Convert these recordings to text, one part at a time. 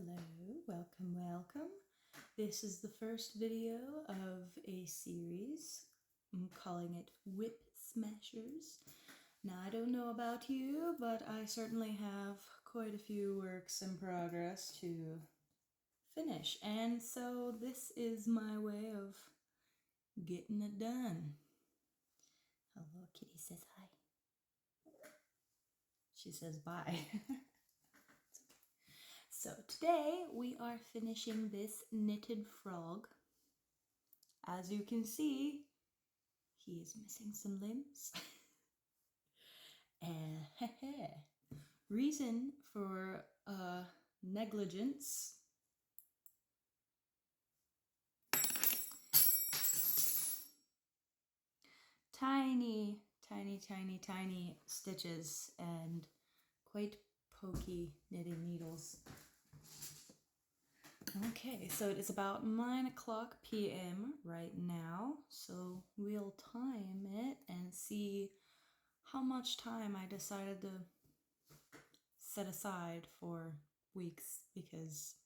Hello, welcome, welcome. This is the first video of a series. I'm calling it WIP Smashers. Now, I don't know about you, but I certainly have quite a few works in progress to finish. And so this is my way of getting it done. Hello, kitty says hi. She says bye. So today we are finishing this knitted frog. As you can see, he is missing some limbs. Reason for negligence. Tiny stitches and quite pokey knitting needles. Okay, so it is about 9:00 p.m. right now, so we'll time it and see how much time I decided to set aside for weeks because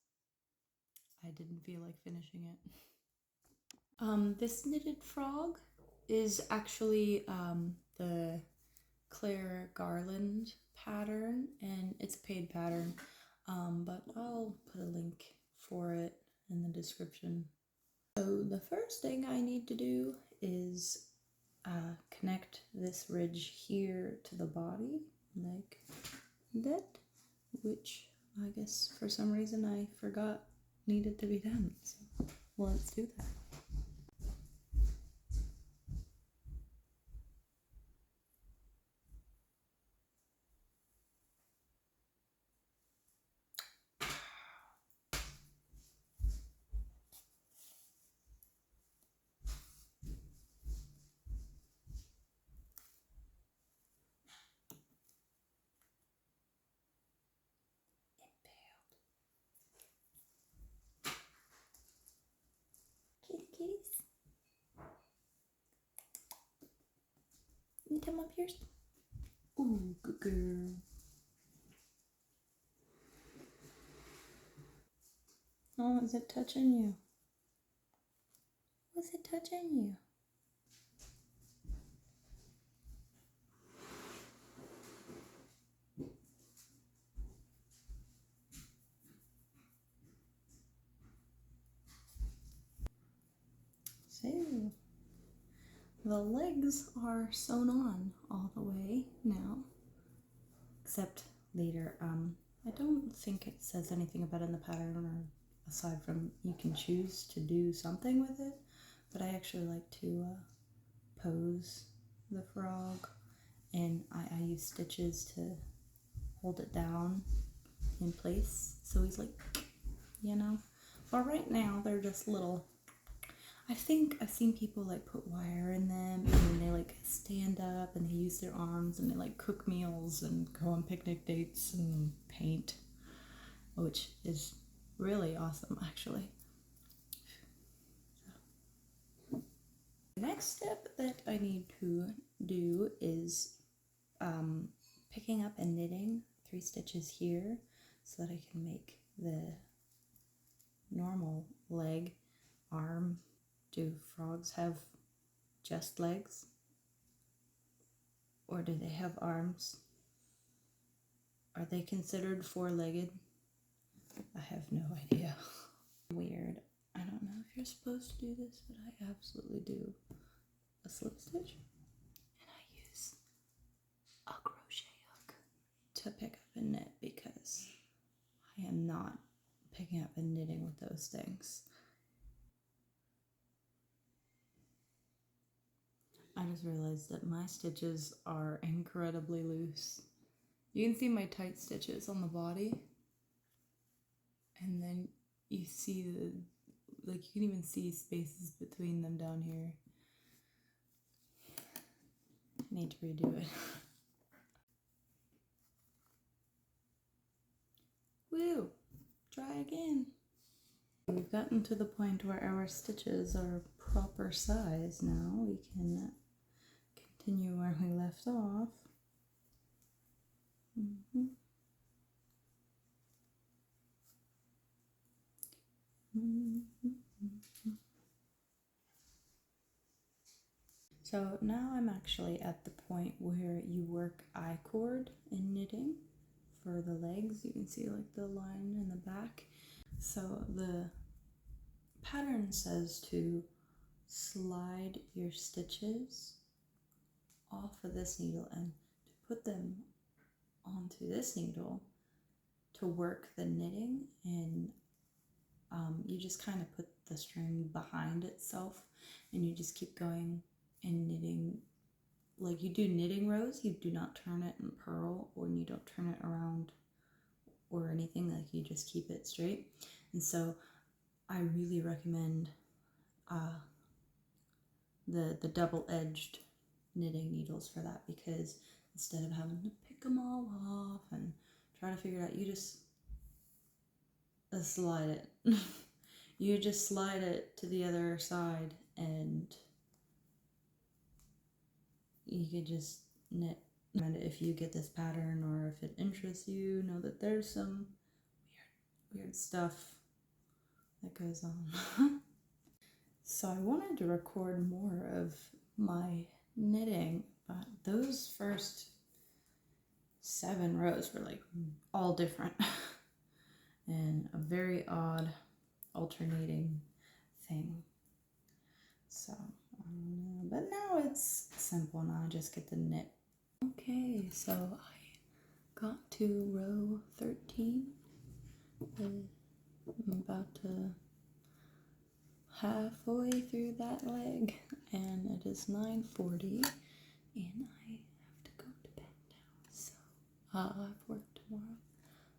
I didn't feel like finishing it. This knitted frog is actually the Claire Garland pattern, and it's a paid pattern, but I'll put a link for it in the description. So the first thing I need to do is connect this ridge here to the body like that, which I guess for some reason I forgot needed to be done. So let's do that. Kitties. You come up here. Ooh, good girl. Oh, is it touching you? Was it touching you? So, the legs are sewn on all the way now, except later. I don't think it says anything about it in the pattern, or aside from you can choose to do something with it, but I actually like to pose the frog, and I use stitches to hold it down in place, so he's like, you know. But right now they're just little. I think I've seen people like put wire in them, and then they like stand up and they use their arms and they like cook meals and go on picnic dates and paint, which is really awesome actually. The next step that I need to do is picking up and knitting 3 stitches here so that I can make the normal leg, arm. Do frogs have just legs? Or do they have arms? Are they considered 4-legged? I have no idea. Weird. I don't know if you're supposed to do this, but I absolutely do. A slip stitch, and I use a crochet hook to pick up and knit because I am not picking up and knitting with those things. I just realized that my stitches are incredibly loose. You can see my tight stitches on the body, and then you see you can even see spaces between them down here. I need to redo it. Woo! Try again. We've gotten to the point where our stitches are proper size now. We can continue where we left off. So now I'm actually at the point where you work I-cord in knitting for the legs. You can see like the line in the back. So the pattern says to slide your stitches off of this needle and to put them onto this needle to work the knitting, and you just kind of put the string behind itself and you just keep going and knitting. Like you do knitting rows, you do not turn it in purl, or you don't turn it around or anything, like you just keep it straight. And so I really recommend the double-edged knitting needles for that, because instead of having to pick them all off and try to figure it out, you just slide it. You just slide it to the other side and you could just knit. And if you get this pattern, or if it interests you, know that there's some weird stuff that goes on. So I wanted to record more of my knitting, but those first 7 rows were like all different and a very odd alternating thing. So, but now it's simple now, I just get to knit. Okay, so I got to row 13. I'm about to halfway through that leg, and it is 9:40, and I have to go to bed now. So I've worked tomorrow,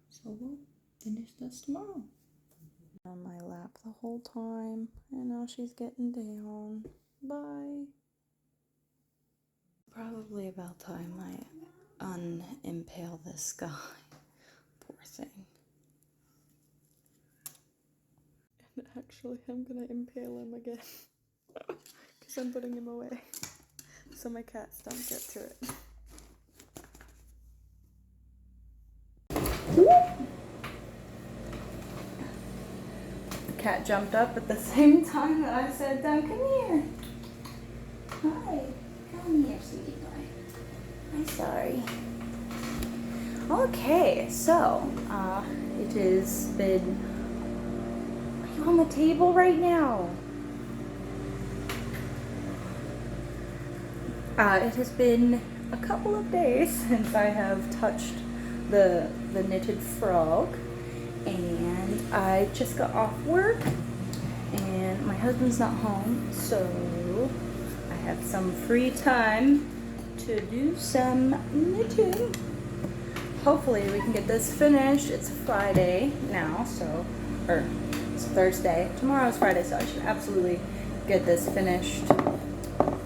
so we'll finish this tomorrow. On my lap the whole time, and now she's getting down. Bye. Probably about time I unimpale this guy. Poor thing. And actually, I'm gonna impale him again because I'm putting him away so my cats don't get to it. The cat jumped up at the same time that I said, "Come here. Hi, come here, sweetie boy. I'm sorry." Okay, so it has been. Are you on the table right now? It has been a couple of days since I have touched the knitted frog, and I just got off work, and my husband's not home, so I have some free time to do some knitting. Hopefully we can get this finished. It's Friday now, or it's Thursday. Tomorrow's Friday, so I should absolutely get this finished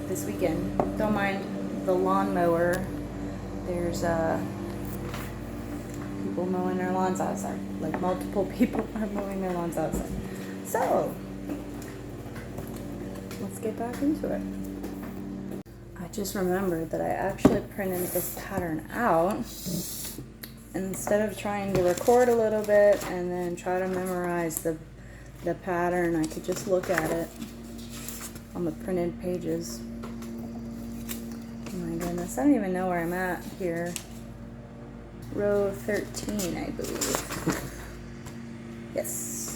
this weekend. Don't mind the lawnmower. There's people mowing their lawns outside. Like multiple people are mowing their lawns outside. So let's get back into it. I just remembered that I actually printed this pattern out. Instead of trying to record a little bit and then try to memorize the pattern, I could just look at it on the printed pages. Oh my goodness, I don't even know where I'm at here. Row 13, I believe. Yes.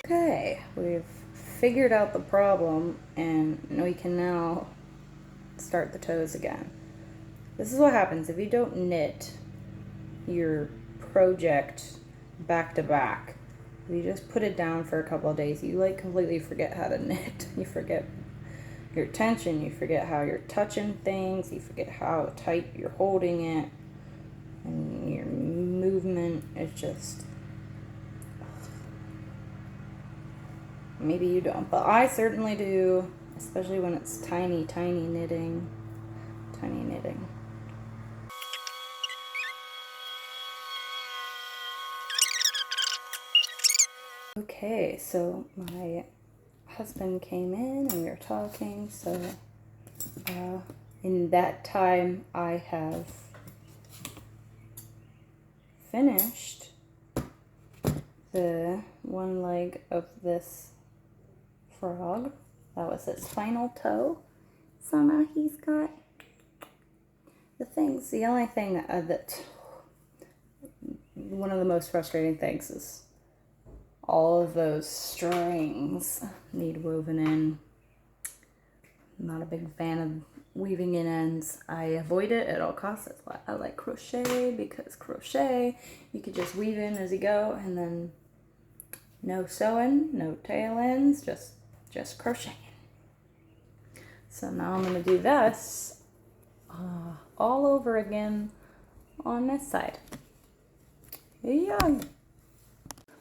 Okay, we've figured out the problem, and we can now start the toes again. This is what happens if you don't knit your project back to back. If you just put it down for a couple of days, you like completely forget how to knit. You forget your tension, you forget how you're touching things, you forget how tight you're holding it, and your movement is just... Maybe you don't, but I certainly do, especially when it's tiny, tiny knitting. Tiny knitting. Okay, so my husband came in and we were talking, so in that time I have finished the one leg of this frog. That was its final toe. So now he's got the things. The only thing that one of the most frustrating things is all of those strings need woven in. I'm not a big fan of weaving in ends. I avoid it at all costs. That's why I like crochet, because crochet, you could just weave in as you go, and then no sewing, no tail ends, just crocheting. So now I'm gonna do this all over again on this side. Yeah.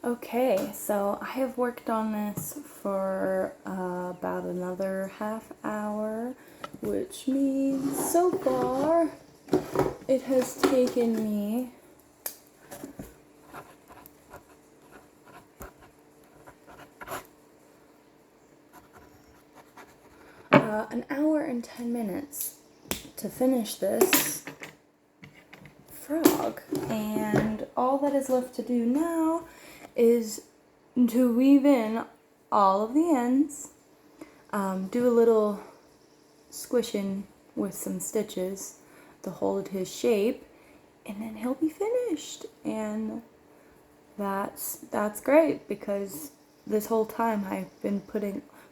Okay, so I have worked on this for about another half hour, which means so far it has taken me an hour and 10 minutes to finish this frog, and all that is left to do now is to weave in all of the ends, do a little squishing with some stitches to hold his shape, and then he'll be finished. And that's great, because this whole time I've been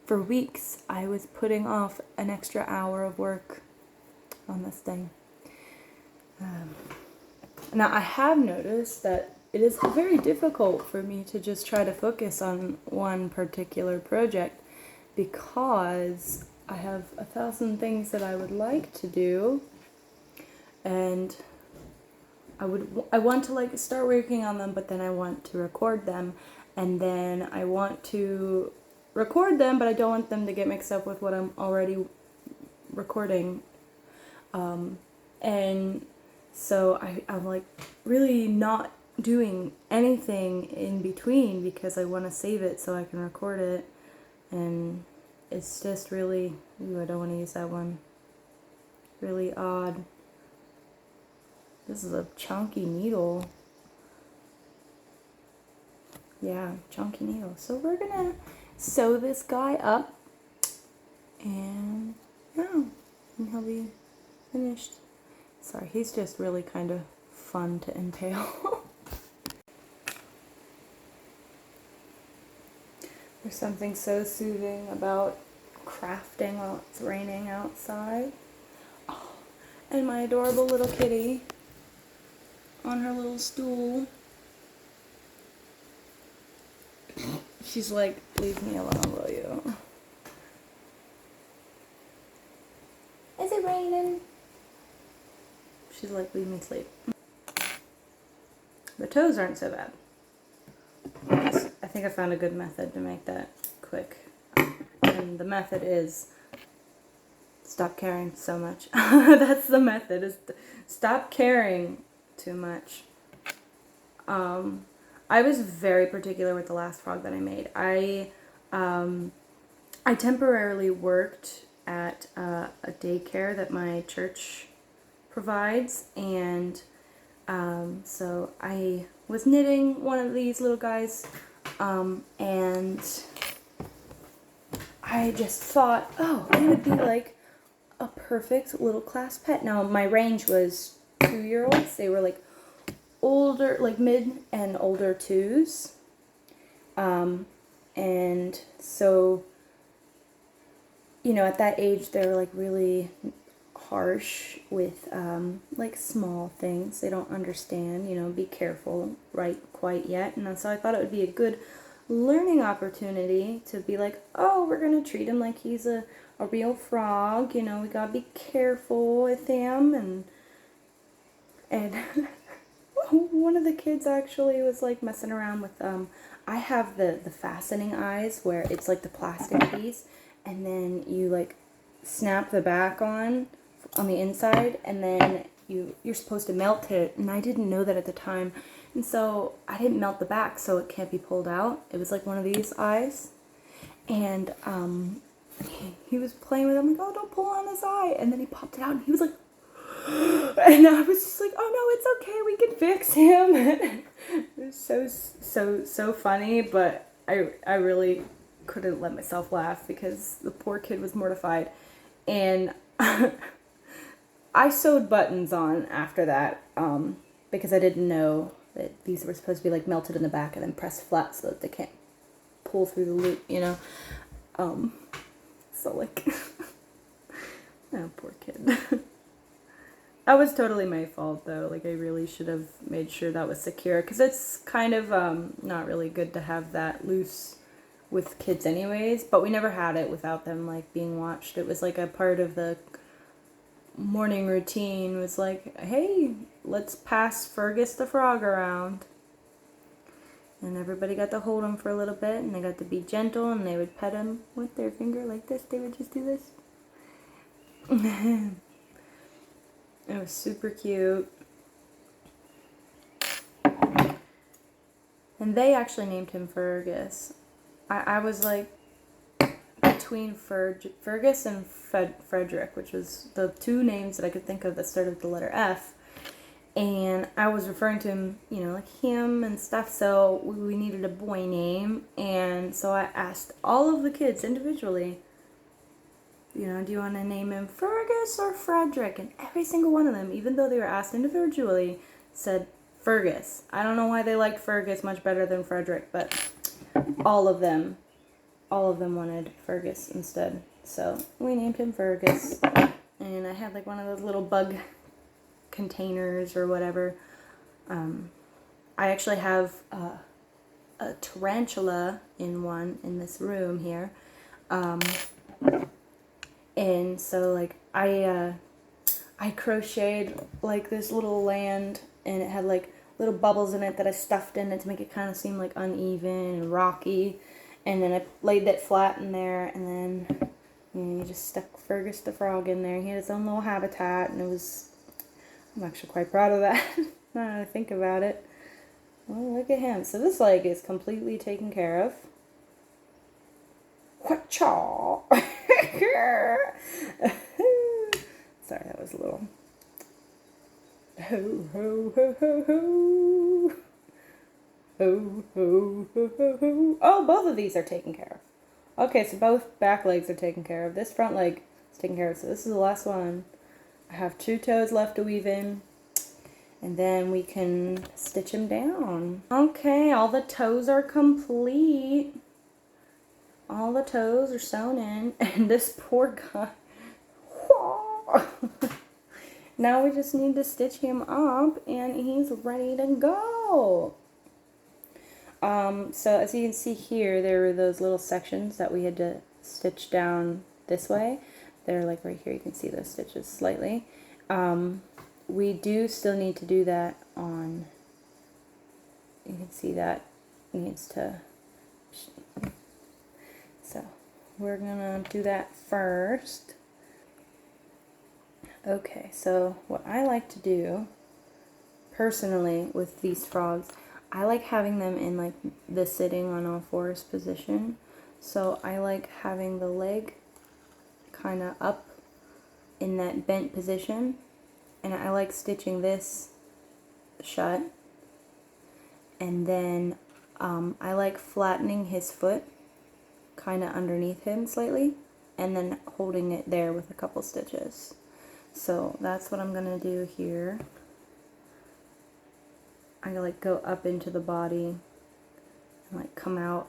for weeks I was putting off an extra hour of work on this thing. Now I have noticed that it is very difficult for me to just try to focus on one particular project, because I have 1,000 things that I would like to do, and I want to like start working on them, but then I want to record them, and then I want to record them, but I don't want them to get mixed up with what I'm already recording, and so I'm like really not doing anything in between, because I want to save it so I can record it, and it's just really, ooh, I don't want to use that one, really odd. This is a chunky needle. Yeah, chunky needle. So we're gonna sew this guy up, and yeah, and he'll be finished. Sorry, he's just really kind of fun to impale. There's something so soothing about crafting while it's raining outside. Oh, and my adorable little kitty on her little stool. She's like, leave me alone, will you? Is it raining? She's like, leave me sleep. The toes aren't so bad. I think I found a good method to make that quick. And the method is stop caring so much. That's the method, is stop caring too much. I was very particular with the last frog that I made. I temporarily worked at a daycare that my church provides, and so I was knitting one of these little guys, and I just thought, oh, it would be like a perfect little class pet. Now my range was 2-year-olds. They were like older, like mid and older 2s, and so, you know, at that age they're like really harsh with like small things. They don't understand, you know, be careful right quite yet. And so I thought it would be a good learning opportunity to be like, oh, we're gonna treat him like he's a real frog, you know, we gotta be careful with him. And one of the kids actually was like messing around with I have the fastening eyes, where it's like the plastic piece, and then you like snap the back on the inside, and then you're supposed to melt it. And I didn't know that at the time. And so I didn't melt the back, so it can't be pulled out. It was like one of these eyes. And he was playing with it. I'm like, oh, don't pull on this eye. And then he popped it out and he was like, and I was just like, oh no, it's okay, we can fix him. It was so funny, but I really couldn't let myself laugh because the poor kid was mortified. And I sewed buttons on after that, because I didn't know that these were supposed to be like melted in the back and then pressed flat so that they can't pull through the loop, you know. So like, oh, poor kid. That was totally my fault though. Like I really should have made sure that was secure, because it's kind of not really good to have that loose with kids anyways, but we never had it without them like being watched. It was like a part of the morning routine, was like, hey, let's pass Fergus the frog around. And everybody got to hold him for a little bit, and they got to be gentle, and they would pet him with their finger like this. They would just do this. It was super cute. And they actually named him Fergus. I was like between Fergus and Frederick, which was the two names that I could think of that started with the letter F. And I was referring to him, you know, like him and stuff, so we needed a boy name. And so I asked all of the kids individually, you know, do you want to name him Fergus or Frederick? And every single one of them, even though they were asked individually, said Fergus. I don't know why they liked Fergus much better than Frederick, but all of them wanted Fergus instead. So we named him Fergus. And I had like one of those little bug containers or whatever. I actually have a tarantula in this room here. And so like I crocheted like this little land, and it had like little bubbles in it that I stuffed in it to make it kind of seem like uneven and rocky. And then I laid that flat in there, and then you just stuck Fergus the frog in there. He had his own little habitat, and I'm actually quite proud of that. Now that I think about it. Oh, look at him. So this leg is completely taken care of. Wha-chaw! Sorry, that was a little. Ho, ho, ho, ho, ho. Ho, ho, ho, ho, ho. Oh, both of these are taken care of. Okay, so both back legs are taken care of. This front leg is taken care of. So this is the last one. I have 2 toes left to weave in, and then we can stitch them down. Okay, all the toes are complete. All the toes are sewn in, and this poor guy. Now we just need to stitch him up, and he's ready to go. So as you can see here, there were those little sections that we had to stitch down this way. They're like right here, you can see those stitches slightly. We do still need to do that on, you can see that needs to, so we're gonna do that first. Okay, so what I like to do personally with these frogs, I like having them in like the sitting on all fours position. So I like having the leg kind of up in that bent position, and I like stitching this shut, and then I like flattening his foot kind of underneath him slightly, and then holding it there with a couple stitches. So that's what I'm gonna do here. I like go up into the body and like come out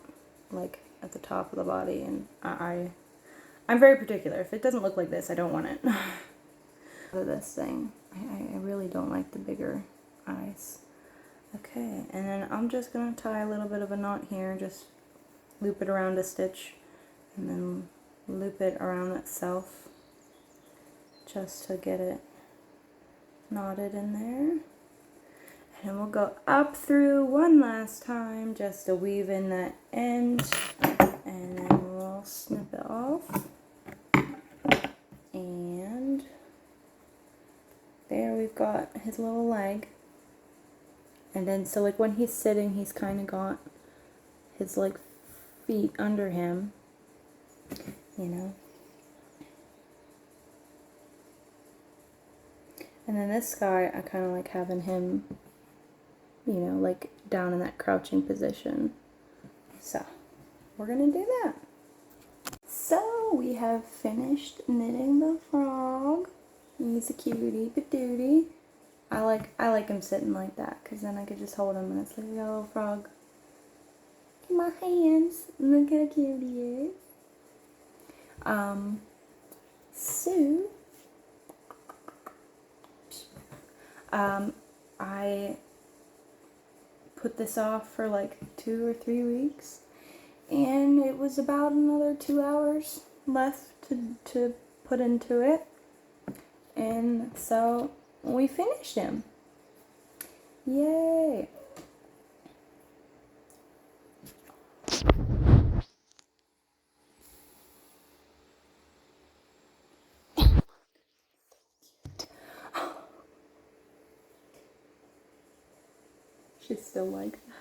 like at the top of the body, and I'm very particular. If it doesn't look like this, I don't want it. This thing, I really don't like the bigger eyes. Okay, and then I'm just gonna tie a little bit of a knot here, just loop it around a stitch, and then loop it around itself, just to get it knotted in there. And we'll go up through one last time just to weave in that end, and then we'll snip it off. And there we've got his little leg. And then, so like when he's sitting, he's kind of got his like feet under him, you know. And then this guy, I kind of like having him, you know, like down in that crouching position. So we're gonna do that. So we have finished knitting the frog. He's a cutie patootie. I like him sitting like that, because then I could just hold him and it's like a little frog. Look at my hands. Look how cute he is. I put this off for like 2 or 3 weeks, and it was about another 2 hours left to put into it, and so we finished him. Yay! She's still like that.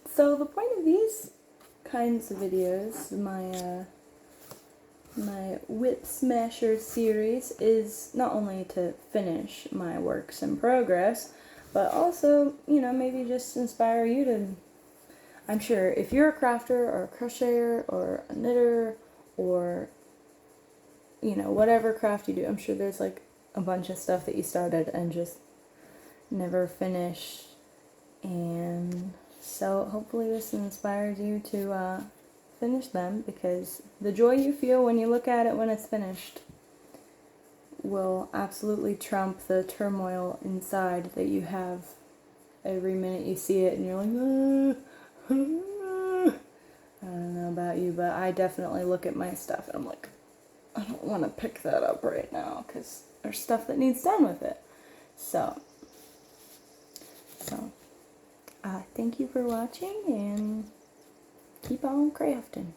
So the point of these kinds of videos, my WIP Smashers series, is not only to finish my works in progress, but also, you know, maybe just inspire you to, I'm sure if you're a crafter or a crocheter or a knitter or, you know, whatever craft you do, I'm sure there's like a bunch of stuff that you started and just never finished. And so hopefully this inspires you to finish them, because the joy you feel when you look at it when it's finished will absolutely trump the turmoil inside that you have every minute you see it and you're like, I don't know about you, but I definitely look at my stuff and I'm like, I don't want to pick that up right now because there's stuff that needs done with it. So thank you for watching, and keep on crafting.